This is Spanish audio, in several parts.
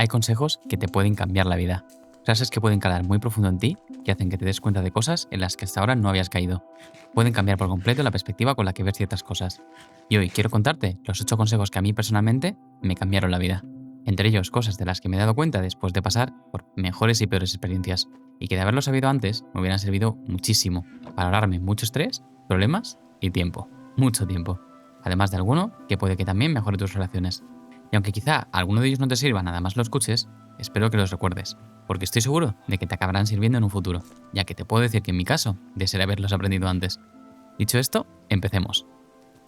Hay consejos que te pueden cambiar la vida. Frases que pueden calar muy profundo en ti, que hacen que te des cuenta de cosas en las que hasta ahora no habías caído. Pueden cambiar por completo la perspectiva con la que ves ciertas cosas. Y hoy quiero contarte los 8 consejos que a mí personalmente me cambiaron la vida. Entre ellos, cosas de las que me he dado cuenta después de pasar por mejores y peores experiencias. Y que de haberlo sabido antes me hubieran servido muchísimo para ahorrarme mucho estrés, problemas y tiempo. Mucho tiempo. Además de alguno que puede que también mejore tus relaciones. Y aunque quizá alguno de ellos no te sirva, nada más lo escuches, espero que los recuerdes, porque estoy seguro de que te acabarán sirviendo en un futuro, ya que te puedo decir que en mi caso, desearía haberlos aprendido antes. Dicho esto, empecemos.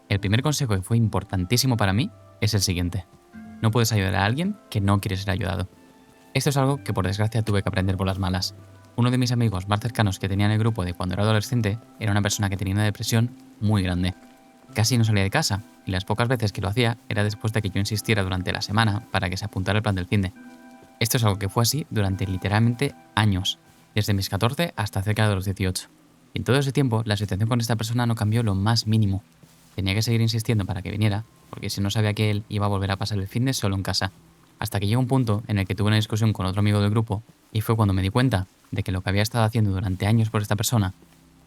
El primer consejo que fue importantísimo para mí es el siguiente. No puedes ayudar a alguien que no quiere ser ayudado. Esto es algo que por desgracia tuve que aprender por las malas. Uno de mis amigos más cercanos que tenía en el grupo de cuando era adolescente era una persona que tenía una depresión muy grande. Casi no salía de casa, y las pocas veces que lo hacía era después de que yo insistiera durante la semana para que se apuntara al plan del finde. Esto es algo que fue así durante literalmente años, desde mis 14 hasta cerca de los 18. Y en todo ese tiempo, la situación con esta persona no cambió lo más mínimo. Tenía que seguir insistiendo para que viniera, porque si no sabía que él iba a volver a pasar el finde solo en casa. Hasta que llegó un punto en el que tuve una discusión con otro amigo del grupo, y fue cuando me di cuenta de que lo que había estado haciendo durante años por esta persona,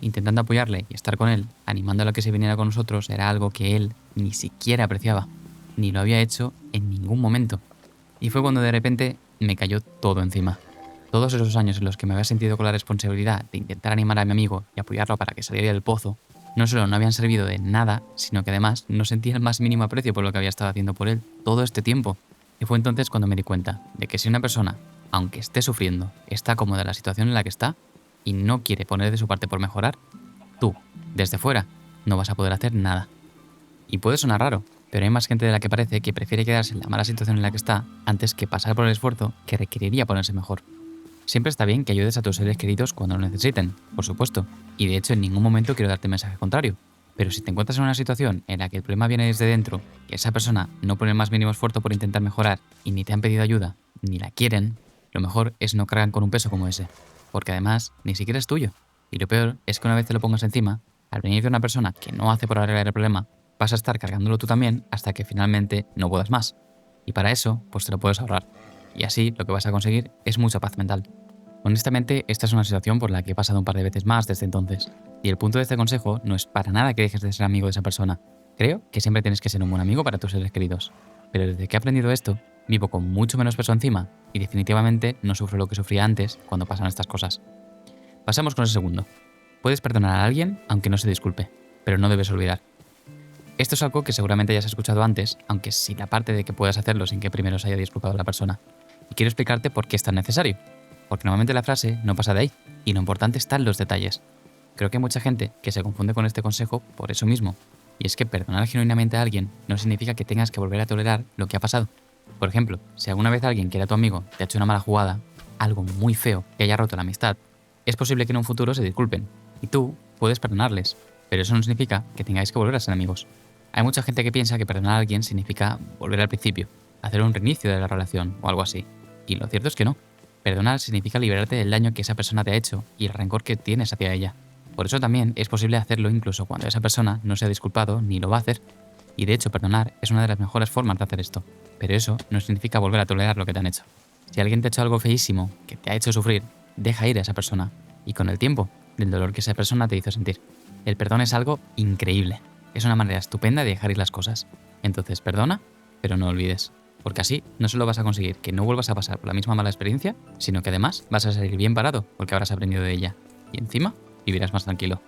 intentando apoyarle y estar con él, animándolo a que se viniera con nosotros, era algo que él ni siquiera apreciaba, ni lo había hecho en ningún momento. Y fue cuando de repente me cayó todo encima. Todos esos años en los que me había sentido con la responsabilidad de intentar animar a mi amigo y apoyarlo para que saliera del pozo, no solo no habían servido de nada, sino que además no sentía el más mínimo aprecio por lo que había estado haciendo por él todo este tiempo. Y fue entonces cuando me di cuenta de que si una persona, aunque esté sufriendo, está cómoda en la situación en la que está, y no quiere poner de su parte por mejorar, tú, desde fuera, no vas a poder hacer nada. Y puede sonar raro, pero hay más gente de la que parece que prefiere quedarse en la mala situación en la que está antes que pasar por el esfuerzo que requeriría ponerse mejor. Siempre está bien que ayudes a tus seres queridos cuando lo necesiten, por supuesto, y de hecho en ningún momento quiero darte mensaje contrario. Pero si te encuentras en una situación en la que el problema viene desde dentro, que esa persona no pone el más mínimo esfuerzo por intentar mejorar y ni te han pedido ayuda, ni la quieren, lo mejor es no cargar con un peso como ese. Porque además, ni siquiera es tuyo. Y lo peor es que una vez te lo pongas encima, al venir de una persona que no hace por arreglar el problema, vas a estar cargándolo tú también hasta que finalmente no puedas más. Y para eso, pues te lo puedes ahorrar. Y así lo que vas a conseguir es mucha paz mental. Honestamente, esta es una situación por la que he pasado un par de veces más desde entonces. Y el punto de este consejo no es para nada que dejes de ser amigo de esa persona. Creo que siempre tienes que ser un buen amigo para tus seres queridos. Pero desde que he aprendido esto, vivo con mucho menos peso encima y definitivamente no sufro lo que sufría antes cuando pasan estas cosas. Pasamos con el segundo. Puedes perdonar a alguien aunque no se disculpe, pero no debes olvidar. Esto es algo que seguramente hayas escuchado antes, aunque sin la parte de que puedas hacerlo sin que primero se haya disculpado la persona. Y quiero explicarte por qué es tan necesario. Porque normalmente la frase no pasa de ahí, y lo importante está en los detalles. Creo que hay mucha gente que se confunde con este consejo por eso mismo. Y es que perdonar genuinamente a alguien no significa que tengas que volver a tolerar lo que ha pasado. Por ejemplo, si alguna vez alguien que era tu amigo te ha hecho una mala jugada, algo muy feo que haya roto la amistad, es posible que en un futuro se disculpen, y tú puedes perdonarles, pero eso no significa que tengáis que volver a ser amigos. Hay mucha gente que piensa que perdonar a alguien significa volver al principio, hacer un reinicio de la relación o algo así, y lo cierto es que no. Perdonar significa liberarte del daño que esa persona te ha hecho y el rencor que tienes hacia ella. Por eso también es posible hacerlo incluso cuando esa persona no se ha disculpado ni lo va a hacer. Y de hecho perdonar es una de las mejores formas de hacer esto, pero eso no significa volver a tolerar lo que te han hecho. Si alguien te ha hecho algo feísimo, que te ha hecho sufrir, deja ir a esa persona, y con el tiempo, del dolor que esa persona te hizo sentir. El perdón es algo increíble, es una manera estupenda de dejar ir las cosas. Entonces perdona, pero no olvides, porque así no solo vas a conseguir que no vuelvas a pasar por la misma mala experiencia, sino que además vas a salir bien parado, porque habrás aprendido de ella, y encima vivirás más tranquilo.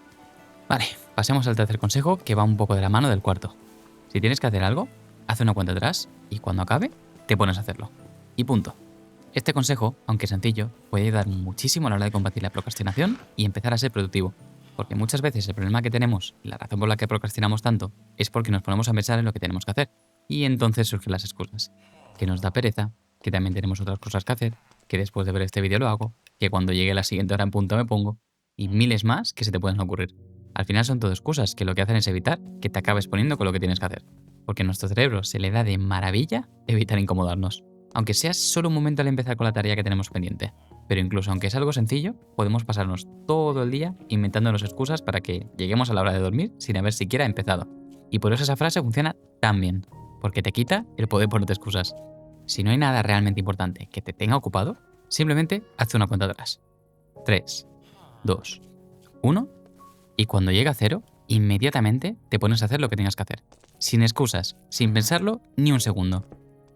Vale, pasemos al tercer consejo, que va un poco de la mano del cuarto. Si tienes que hacer algo, haz una cuenta atrás, y cuando acabe, te pones a hacerlo. Y punto. Este consejo, aunque sencillo, puede ayudar muchísimo a la hora de combatir la procrastinación y empezar a ser productivo. Porque muchas veces el problema que tenemos y la razón por la que procrastinamos tanto es porque nos ponemos a pensar en lo que tenemos que hacer. Y entonces surgen las excusas. Que nos da pereza, que también tenemos otras cosas que hacer, que después de ver este vídeo lo hago, que cuando llegue la siguiente hora en punto me pongo, y miles más que se te pueden ocurrir. Al final son todo excusas que lo que hacen es evitar que te acabes poniendo con lo que tienes que hacer. Porque a nuestro cerebro se le da de maravilla evitar incomodarnos. Aunque sea solo un momento al empezar con la tarea que tenemos pendiente. Pero incluso aunque es algo sencillo, podemos pasarnos todo el día inventándonos excusas para que lleguemos a la hora de dormir sin haber siquiera empezado. Y por eso esa frase funciona tan bien, porque te quita el poder ponerte excusas. Si no hay nada realmente importante que te tenga ocupado, simplemente haz una cuenta atrás. 3, 2, 1 y cuando llega a 0, inmediatamente te pones a hacer lo que tengas que hacer. Sin excusas, sin pensarlo ni un segundo.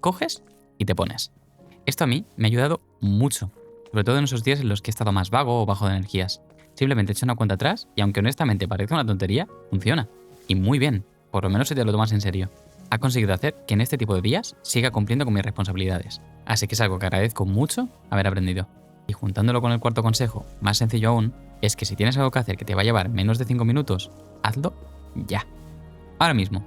Coges y te pones. Esto a mí me ha ayudado mucho, sobre todo en esos días en los que he estado más vago o bajo de energías. Simplemente echa una cuenta atrás y aunque honestamente parezca una tontería, funciona. Y muy bien, por lo menos si te lo tomas en serio. Ha conseguido hacer que en este tipo de días siga cumpliendo con mis responsabilidades. Así que es algo que agradezco mucho haber aprendido. Y juntándolo con el cuarto consejo, más sencillo aún, es que si tienes algo que hacer que te va a llevar menos de 5 minutos, hazlo ya. Ahora mismo.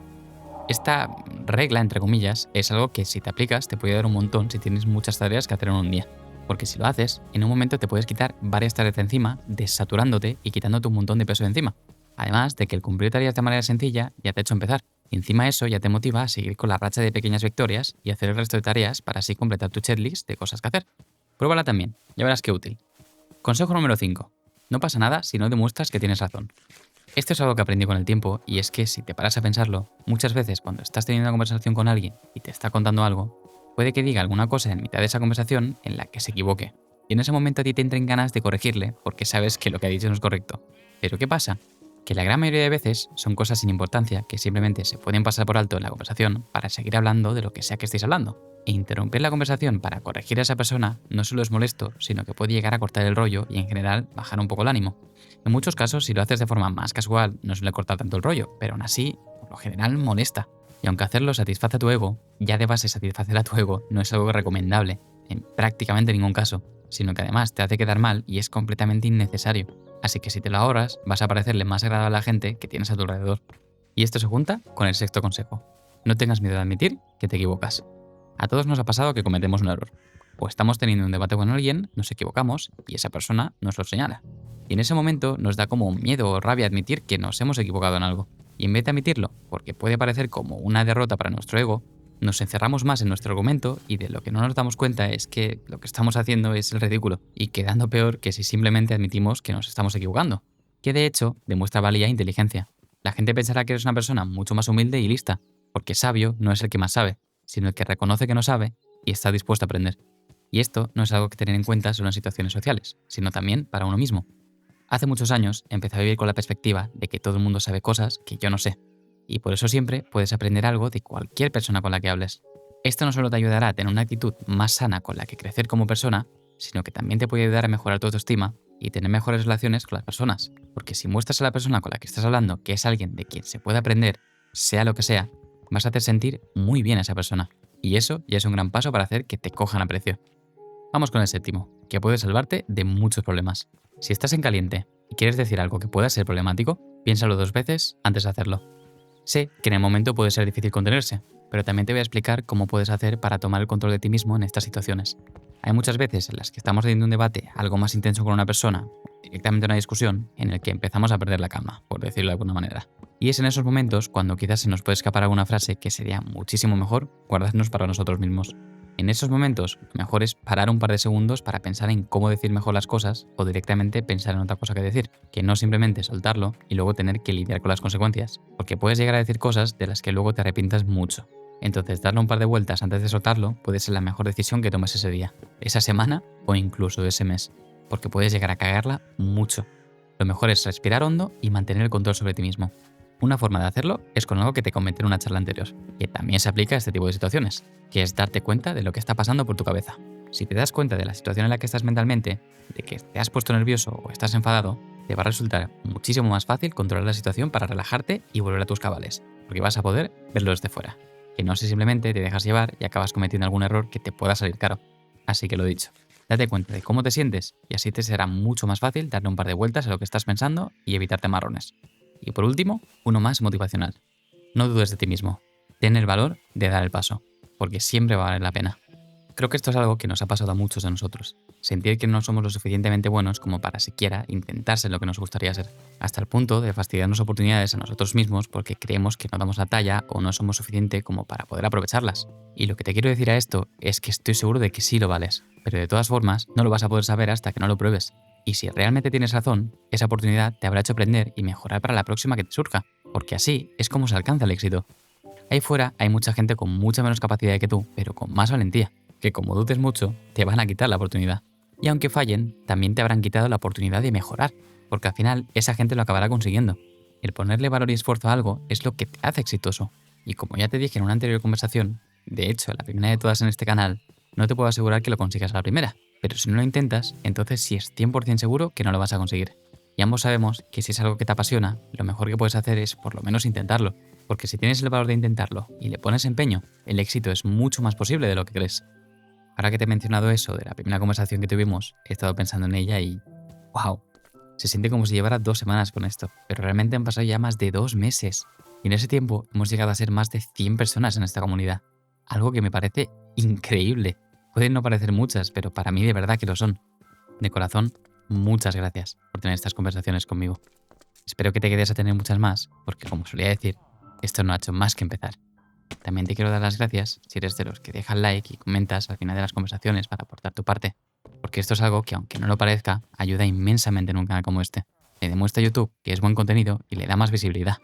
Esta regla, entre comillas, es algo que si te aplicas te puede dar un montón si tienes muchas tareas que hacer en un día. Porque si lo haces, en un momento te puedes quitar varias tareas de encima, desaturándote y quitándote un montón de peso de encima. Además de que el cumplir tareas de manera sencilla ya te ha hecho empezar. Y encima eso ya te motiva a seguir con la racha de pequeñas victorias y hacer el resto de tareas para así completar tu checklist de cosas que hacer. Pruébala también, ya verás qué útil. Consejo número 5. No pasa nada si no demuestras que tienes razón. Esto es algo que aprendí con el tiempo y es que si te paras a pensarlo, muchas veces cuando estás teniendo una conversación con alguien y te está contando algo, puede que diga alguna cosa en mitad de esa conversación en la que se equivoque. Y en ese momento a ti te entren ganas de corregirle porque sabes que lo que ha dicho no es correcto. Pero ¿qué pasa? Que la gran mayoría de veces son cosas sin importancia que simplemente se pueden pasar por alto en la conversación para seguir hablando de lo que sea que estéis hablando. E interrumpir la conversación para corregir a esa persona no solo es molesto, sino que puede llegar a cortar el rollo y en general bajar un poco el ánimo. En muchos casos, si lo haces de forma más casual, no suele cortar tanto el rollo, pero aún así, por lo general molesta. Y aunque hacerlo satisface a tu ego, ya de base satisfacer a tu ego no es algo recomendable, en prácticamente ningún caso, sino que además te hace quedar mal y es completamente innecesario. Así que si te lo ahorras, vas a parecerle más agradable a la gente que tienes a tu alrededor. Y esto se junta con el sexto consejo. No tengas miedo de admitir que te equivocas. A todos nos ha pasado que cometemos un error. O estamos teniendo un debate con alguien, nos equivocamos y esa persona nos lo señala. Y en ese momento nos da como miedo o rabia admitir que nos hemos equivocado en algo. Y en vez de admitirlo, porque puede parecer como una derrota para nuestro ego, nos encerramos más en nuestro argumento y de lo que no nos damos cuenta es que lo que estamos haciendo es el ridículo y quedando peor que si simplemente admitimos que nos estamos equivocando. Que de hecho demuestra valía e inteligencia. La gente pensará que eres una persona mucho más humilde y lista, porque sabio no es el que más sabe, sino el que reconoce que no sabe y está dispuesto a aprender. Y esto no es algo que tener en cuenta solo en situaciones sociales, sino también para uno mismo. Hace muchos años empecé a vivir con la perspectiva de que todo el mundo sabe cosas que yo no sé. Y por eso siempre puedes aprender algo de cualquier persona con la que hables. Esto no solo te ayudará a tener una actitud más sana con la que crecer como persona, sino que también te puede ayudar a mejorar tu autoestima y tener mejores relaciones con las personas. Porque si muestras a la persona con la que estás hablando que es alguien de quien se puede aprender, sea lo que sea, vas a hacer sentir muy bien a esa persona. Y eso ya es un gran paso para hacer que te cojan aprecio. Vamos con el séptimo, que puede salvarte de muchos problemas. Si estás en caliente y quieres decir algo que pueda ser problemático, piénsalo 2 veces antes de hacerlo. Sé que en el momento puede ser difícil contenerse, pero también te voy a explicar cómo puedes hacer para tomar el control de ti mismo en estas situaciones. Hay muchas veces en las que estamos teniendo un debate algo más intenso con una persona, directamente una discusión, en el que empezamos a perder la calma, por decirlo de alguna manera. Y es en esos momentos cuando quizás se nos puede escapar alguna frase que sería muchísimo mejor guardarnos para nosotros mismos. En esos momentos, lo mejor es parar un par de segundos para pensar en cómo decir mejor las cosas o directamente pensar en otra cosa que decir, que no simplemente soltarlo y luego tener que lidiar con las consecuencias, porque puedes llegar a decir cosas de las que luego te arrepientas mucho. Entonces, darle un par de vueltas antes de soltarlo puede ser la mejor decisión que tomes ese día, esa semana o incluso ese mes, porque puedes llegar a cagarla mucho. Lo mejor es respirar hondo y mantener el control sobre ti mismo. Una forma de hacerlo es con algo que te comenté en una charla anterior, que también se aplica a este tipo de situaciones, que es darte cuenta de lo que está pasando por tu cabeza. Si te das cuenta de la situación en la que estás mentalmente, de que te has puesto nervioso o estás enfadado, te va a resultar muchísimo más fácil controlar la situación para relajarte y volver a tus cabales, porque vas a poder verlo desde fuera. Que no sé, simplemente te dejas llevar y acabas cometiendo algún error que te pueda salir caro. Así que lo dicho, date cuenta de cómo te sientes y así te será mucho más fácil darle un par de vueltas a lo que estás pensando y evitarte marrones. Y por último, uno más motivacional. No dudes de ti mismo. Ten el valor de dar el paso, porque siempre va a valer la pena. Creo que esto es algo que nos ha pasado a muchos de nosotros. Sentir que no somos lo suficientemente buenos como para siquiera intentar ser lo que nos gustaría ser. Hasta el punto de fastidiarnos oportunidades a nosotros mismos porque creemos que no damos la talla o no somos suficiente como para poder aprovecharlas. Y lo que te quiero decir a esto es que estoy seguro de que sí lo vales. Pero de todas formas, no lo vas a poder saber hasta que no lo pruebes. Y si realmente tienes razón, esa oportunidad te habrá hecho aprender y mejorar para la próxima que te surja, porque así es como se alcanza el éxito. Ahí fuera hay mucha gente con mucha menos capacidad que tú, pero con más valentía, que como dudes mucho, te van a quitar la oportunidad. Y aunque fallen, también te habrán quitado la oportunidad de mejorar, porque al final esa gente lo acabará consiguiendo. El ponerle valor y esfuerzo a algo es lo que te hace exitoso. Y como ya te dije en una anterior conversación, de hecho, la primera de todas en este canal, no te puedo asegurar que lo consigas a la primera. Pero si no lo intentas, entonces sí es 100% seguro que no lo vas a conseguir. Y ambos sabemos que si es algo que te apasiona, lo mejor que puedes hacer es por lo menos intentarlo. Porque si tienes el valor de intentarlo y le pones empeño, el éxito es mucho más posible de lo que crees. Ahora que te he mencionado eso de la primera conversación que tuvimos, he estado pensando en ella y... ¡Wow! Se siente como si llevara 2 semanas con esto, pero realmente han pasado ya más de 2 meses. Y en ese tiempo hemos llegado a ser más de 100 personas en esta comunidad. Algo que me parece increíble. Pueden no parecer muchas, pero para mí de verdad que lo son. De corazón, muchas gracias por tener estas conversaciones conmigo. Espero que te quedes a tener muchas más, porque como solía decir, esto no ha hecho más que empezar. También te quiero dar las gracias si eres de los que dejan like y comentas al final de las conversaciones para aportar tu parte, porque esto es algo que, aunque no lo parezca, ayuda inmensamente en un canal como este. Le demuestra a YouTube que es buen contenido y le da más visibilidad.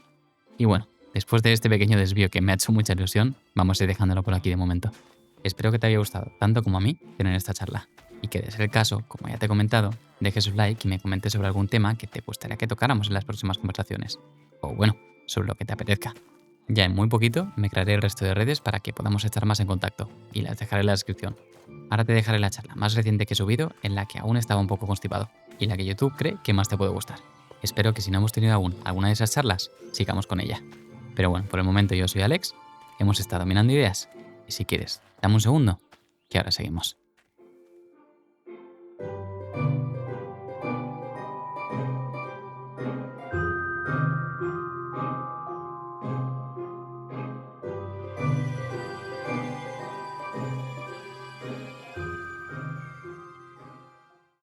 Y bueno, después de este pequeño desvío que me ha hecho mucha ilusión, vamos a ir dejándolo por aquí de momento. Espero que te haya gustado tanto como a mí tener esta charla, y que de ser el caso, como ya te he comentado, dejes un like y me comentes sobre algún tema que te gustaría que tocáramos en las próximas conversaciones. O bueno, sobre lo que te apetezca. Ya en muy poquito me crearé el resto de redes para que podamos estar más en contacto, y las dejaré en la descripción. Ahora te dejaré la charla más reciente que he subido, en la que aún estaba un poco constipado, y la que YouTube cree que más te puede gustar. Espero que si no hemos tenido aún alguna de esas charlas, sigamos con ella. Pero bueno, por el momento yo soy Alex, hemos estado mirando ideas, y si quieres, dame un segundo, que ahora seguimos.